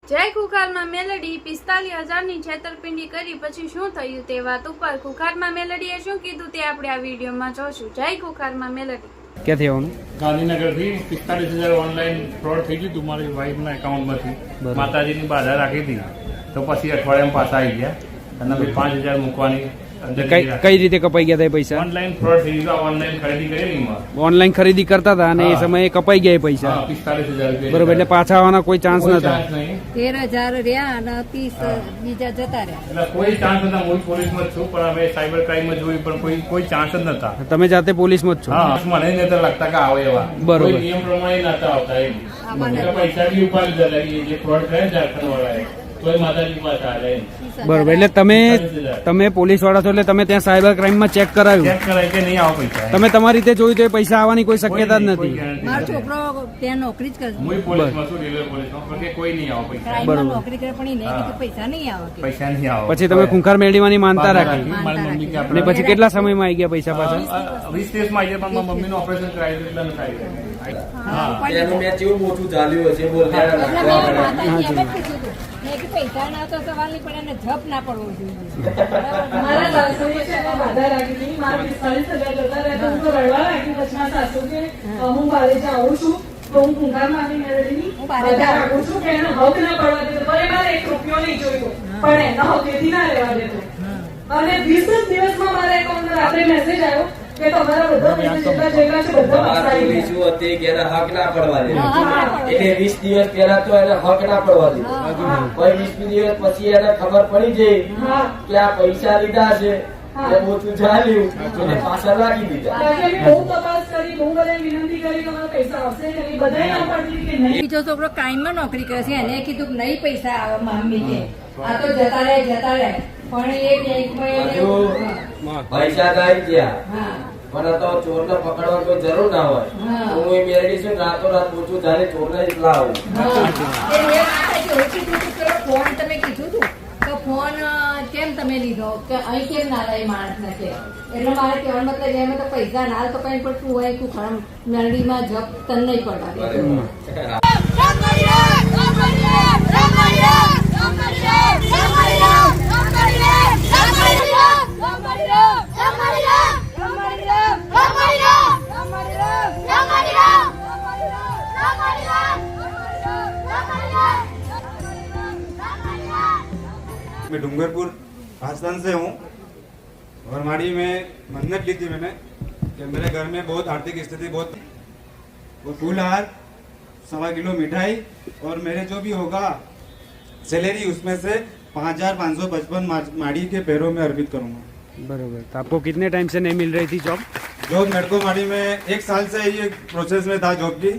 જય ખુખારમાં મેલડી 45,000ની છેતરપિંડી કરી પછી શું થયું તે વાત ઉપર ખુખારમાં મેલડીએ શું કીધું તે આપણે આ વિડીયોમાં જોશું. જય ખુખારમાં મેલડી. ક્યાંથી આવવાનું? ગાંધીનગરથી 45,000 ઓનલાઈન ફ્રોડ થઈ ગયું હતું મારી વાઈફના એકાઉન્ટમાંથી. માતાજીની બાધા રાખી હતી તો પછી અઠવાડિયામાં પાછા આવી ગયા અને પછી 5,000 મૂકવાની. કઈ રીતે કપાઈ ગયા હતા પૈસા? ઓનલાઈન ફ્રોડ થઈ ગયું. ઓનલાઈન ખરીદી કરેલી ઓનલાઈન ખરીદી કરતા હતા અને એ સમયે કપાઈ ગયા પૈસા. 45,000 બરોબર, એટલે પાછા આવવાના કોઈ ચાન્સ નતા. 13,000 રહ્યા અને 30 બીજા જતા રહ્યા. એટલે કોઈ ચાન્સ નતા. હું પોલીસમાં જ છું પણ હવે સાયબર ક્રાઇમમાં જોયું પણ કોઈ ચાન્સ જ નતા. તમે જાતે પોલીસમાં જ છો? હા, મને નતા લાગતા કે આવે એવા. બરોબર. નિયમ પ્રમાણે નતા આવતા એમ. પૈસા બી ઉપાડી દીધા જે ફ્રોડ થયા ઝારખંડ વાળાએ. બરોબર, એટલે તમે પોલીસ વાળા છો એટલે તમે ત્યાં સાયબર ક્રાઇમ માં ચેક કરાયું કે નહીં આવો પૈસા? તમે તમારી રીતે જોયું તો એ પૈસા આવવાની કોઈ શક્યતા જ નથી. મારો છોકરો ત્યાં નોકરી જ કરે છે. હું પોલીસમાં છું, રેલવે પોલીસમાં, પણ કોઈ નહીં આવો પૈસા. ક્રાઇમમાં નોકરી કરે પણ એને કીધું પૈસા નહીં આવે કે. પૈસા નહીં આવો. પછી તમે ખૂંખાર મેળવવાની માનતા રાખી મારી મમ્મી કે અને પછી કેટલા સમયમાં આવી ગયા પૈસા પાછા? 20 દિવસમાં આવી ગયા પણ મારી મમ્મીનું ઓપરેશન કરાવી એટલે નથી આવી. એનું મેં કેવું મોટું ચાલ્યું હશે બોલ. પૈસા ના તો સવાલ નહીં પડે અને જપ ના પડવો જોઈએ. મારા સાસુએ છે એમાં બાધા રાખી હતી. મારા 45,000 જતા રહ્યા તો હું તો રડવા લાગી. પછી મારા સાસુ કે હું બારેજા આવું છું તો હું કુંભારમાં આવી મેળવીની બાધા રાખું છું કે એનો હક ના પડવા દેતો. ભલે મારે 1 રૂપિયો નહીં જોયો પણ એના હકેથી ના રહેવા દેતો. અને 20 દિવસમાં મારા એકાઉન્ટ પર આપણે મેસેજ આવ્યો કે તમારા બધા પૈસા જેટલા જેટલા છે બધા પાછા આવી ગયા. શું હતી કે એના હક ના પડવા દે એટલે 20 દિવસ પહેલા તો એને હક ના પડવા દે. કોઈ 20 દિવસ પછી એને ખબર પડી જાય કે આ પૈસા લીધા છે એ મોટું ચાલ્યું એટલે પાછા રાખી દીધા. બહુ તપાસ કરી, બહુ બધાને વિનંતી કરી કે મારા પૈસા આવશે કે નહીં. બધાએ ના પાડી કે નહીં. બીજો છોકરો ક્રાઇમમાં નોકરી કરે છે એને કીધું કે નહીં પૈસા આવે મમ્મી કે આ તો જતા રહે પણ એ બેંકમાં હજુ પૈસા થઈ ગયા પણ તો ચોર ને પકડવા કોઈ જરૂર ના હોય. હું એ મેળવી છું રાતો રાત પૂછું જાણે ચોર ને એટલા આવું. ફોન તમે કીધું તું તો ફોન કેમ તમે લીધો કે અહીં કેમ ના લે માણસ ને કે એટલે મારે કહેવાનો મતલબ એમાં તો પૈસા ના તો કઈ પણ તું હોય તું ખરા મેળવીમાં જપ તને નહીં પડવા. मैं डूंगरपुर राजस्थान से हूँ और हमारी में मन्नत ली थी मैंने कि मेरे घर में बहुत आर्थिक स्थिति बहुत वो फूल हार 1.25 किलो मिठाई और मेरे जो भी होगा सैलरी उसमें से 5,555 माड़ी के पैरों में अर्पित करूँगा. बरोबर. तो आपको कितने टाइम से नहीं मिल रही थी जॉब? मेरे को माड़ी में 1 साल से ये प्रोसेस में था जॉब की,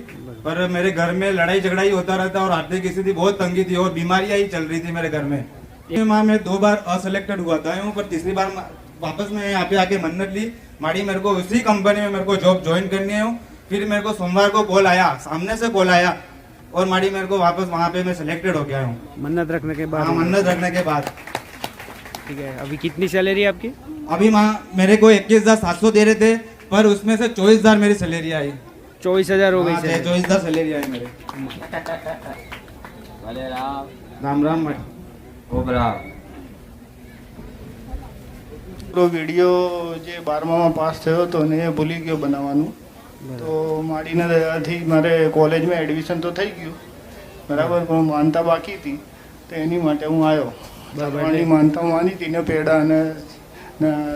पर मेरे घर में लड़ाई झगड़ा ही होता रहता और आर्थिक स्थिति बहुत तंगी थी और बीमारियां ही चल रही थी मेरे घर में. माँ मैं 2 बार असिलेक्टेड हुआ था पर तीसरी बार वापस मैं यहाँ पे आके मन्नत ली. माड़ी मेरे को उसी कंपनी में मेरे को जॉब ज्वाइन करनी है. फिर मेरे को सोमवार को कॉल आया, सामने से कॉल आया और माड़ी मेरे को वापस वहाँ पे मैं सिलेक्टेड हो गया हूँ. मन्नत रखने के बाद? हाँ, मन्नत रखने के बाद. ठीक है. अभी कितनी सैलरी आपकी? अभी माँ मेरे को 21,700 दे रहे थे पर उसमें से 24,000 मेरी सैलरी आई. 24,000 हो गई. 24,000 सैलरी आई मेरे. राम राम. તો વિડીયો જે 12માં પાસ થયો હતો ને એ ભૂલી ગયો બનાવવાનું. તો મારીના દયાથી મારે કોલેજમાં એડમિશન તો થઈ ગયું બરાબર પણ માનતા બાકી હતી તો એની માટે હું આવ્યો. મારી માનતા માની હતી ને પેડા અને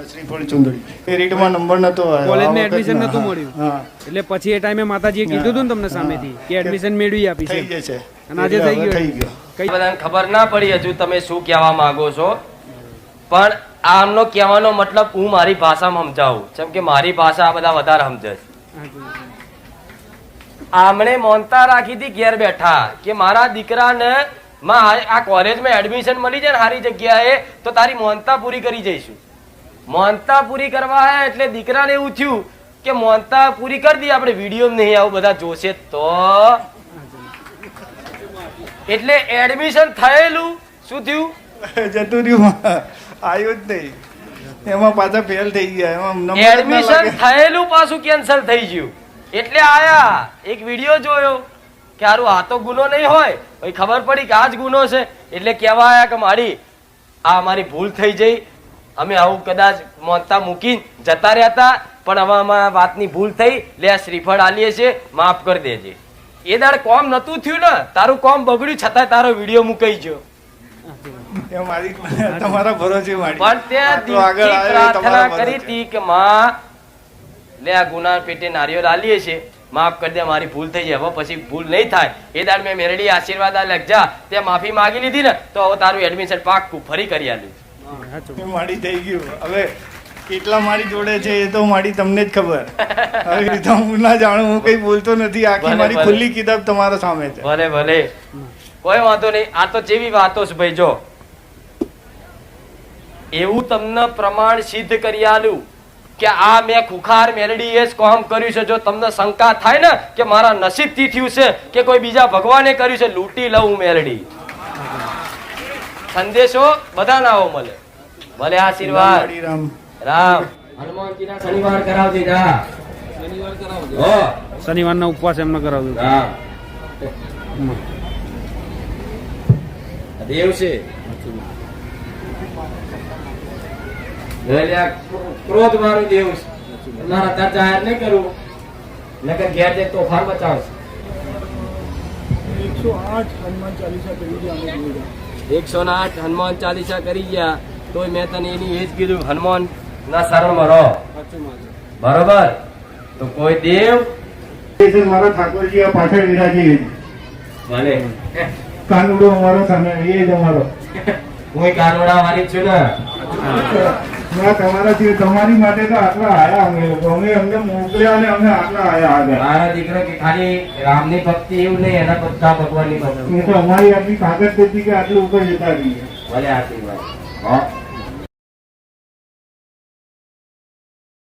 શ્રીફળ ચુંદડી. મેરિટમાં નંબર નતો આવ્યો, કોલેજમાં એડમિશન નતું મળ્યું. હા, એટલે પછી એ ટાઈમે માતાજીએ કીધું હતું ને તમને સામેથી કે એડમિશન મેળવી આપી થઈ જશે અને આજે થઈ ગયો. કઈ બધાને ખબર ના પડી હજુ તમે શું કહેવા માંગો છો પણ આમનો કહેવાનો મતલબ હું મારી ભાષામાં સમજાવું જેમ કે મારી ભાષા આ બધા વધારે સમજે છે. આમણે મોનતા રાખી હતી ઘેર બેઠા કે મારા દીકરાને આ કોલેજમાં એડમિશન મળી જાય ને સારી જગ્યાએ તો તારી મોનતા પૂરી કરી જઈશું. મોનતા પૂરી કરવા એટલે દીકરાને એવું થયું કે મોનતા પૂરી કરી દઈએ આપણે વિડીયો નહીં આવું બધા જોશે તો એટલે એડમિશન થયેલું શું થયું જતું રહ્યું આવ્યું જ નહીં. એમાં પાછા ફેલ થઈ ગયા. એમાં એડમિશન થયેલું પાછું કેન્સલ થઈ ગયું એટલે આયા એક વિડીયો જોયો કે હારું આ તો ગુનો નહીં હોય, પછી ખબર પડી કે આ જ ગુનો છે, એટલે કહેવા આવ્યા કે મારી આ અમારી ભૂલ થઈ જઈ, અમે આવું કદાચ મોનતા મૂકી જતા રહ્યા હતા, પણ હવે અમારા વાતની ભૂલ થઈ, લે આ શ્રીફળ આલીએ છે, માફ કરી દેજે. એ દાડ કોમ નતું થયું ને, તારું કોમ બગડ્યું છતાં તારો વિડીયો મુકાઈ ગયો. એ મારી તમારા ભરોસે માડી. પણ તે આટલું આગળ દિલથી આવ્યો એ પ્રાર્થના તમારા કરી ભરોસે. હતી કે માં લે આ ગુના પેટે નારિયેળ આલીએ છે, માફ કરી દે, મારી ભૂલ થઈ જાય, હવે પછી ભૂલ નહીં થાય. એ દાડ મેં મેરડી આશીર્વાદ આ લખજા તે માફી માંગી લીધી ને, તો હવે તારું એડમિશન પાક્કું ફરી કરી આલ્યું. એ માડી થઈ ગયું. હવે કેટલા મારી જોડે છે એ તો માડી તમને જ ખબર. હવે એ તો હું ના જાણું, હું કઈ બોલતો નથી. આખી ભલે, મારી ભલે. ખુલ્લી કિતાબ તમારા સામે છે. ભલે ભલે, કોઈ વાંધો નહીં. આ તો જેવી વાતો છે ભાઈ, જો એવું તમને પ્રમાણ સિદ્ધ કરી આલ્યું કે આ મેં ખુખાર મેલડી એ જ કામ કર્યું છે. જો તમને શંકા થાય ને કે મારા નસીબથી થયું છે કે કોઈ બીજા ભગવાને કર્યું છે, લૂંટી લઉં મેલડી. સંદેશો બધા નાઓ મળે. ભલે આશીર્વાદ. માડી રામ. રામ. હનુમાનજીના શનિવાર કરાવજે જા. હો. શનિવારના ઉપવાસ એમને કરાવ્યું. રામ. દેવ છે. ક્રોધ મારું દેવ છે. મારા ત્યાં જાહેર નહીં કરું, નકર ઘેર જઈ તોફાન બચાવશે. 108 હનુમાન ચાલીસા કરી ગયા, તોય મેં તને એની એ જ કીધું, હનુમાન ના શરણમાં રહો. બરોબર? તો કોઈ દેવ મારા ઠાકોરજી આ પાછળ વિરાજી ભલે કાનુડો અમારો સામે એ જ અમારો. હું કાનોડા વાળી છું ને. તમારી માટે તો આટલા આયા અમે લોકો. અમને મોકલ્યા અને અમે આટલા આયા આગળ. મારા દીકરો કે ખાલી રામની ભક્તિ એવું નહીં, એના બધા ભગવાનની ભક્તિ. એ તો અમારી આટલી તાકાત હતી કે આટલું ઉપર જતા રહીએ. ભલે આશીર્વાદ. હા.